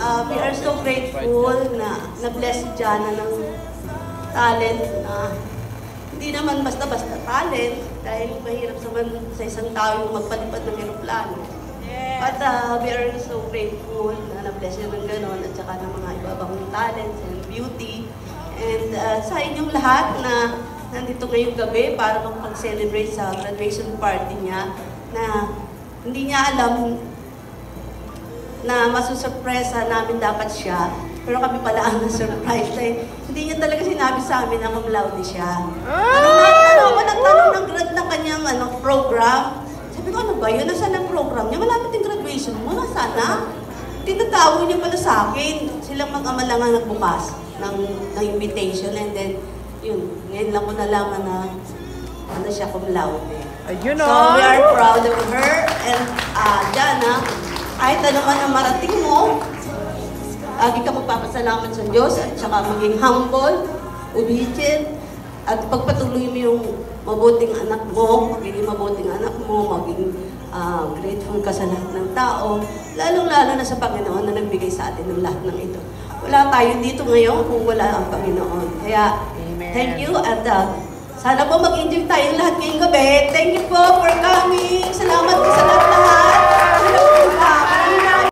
We are so grateful na na-bless si Jana ng talent na hindi naman basta-basta talent dahil mahirap sa isang tao yung magpalipad ng aeroplano. But we are so grateful na na-bless niya ng gano'n at saka ng mga ibabang talents and beauty. And sa inyong lahat na nandito ngayong gabi para makapag-celebrate sa graduation party niya na hindi niya alam na masusurpresa namin dapat siya. Pero kami pala ang na-surprise dahil hindi niya talaga sinabi sa amin na cum laude siya. Nagtanong ng grad ng kanyang program. Sabi ko, ano ba yun? Nasaan ang program niya? Malapit yung graduation mo. Nasaan na? Tinatawag niya pala sa akin. Silang mag-ama lang ang nagbukas ng invitation. And then, yun, ngayon lang ko nalaman na ano siya cum laude. Ayun, so, we are proud of her. And Jana, kahit ano man ang marating mo, lagi ka magpapasalamat sa Diyos at saka maging humble, obedient, at pagpatuloy mo yung mabuting anak mo, magiging mabuting anak mo, maging grateful ka sa lahat ng tao, lalong-lalo na sa Panginoon na nagbigay sa atin ng lahat ng ito. Wala tayo dito ngayon kung wala ang Panginoon. Kaya, thank you at sana po mag-enjoy tayong lahat ngayong gabi. Thank you po for coming. Salamat po sa lahat-lahat.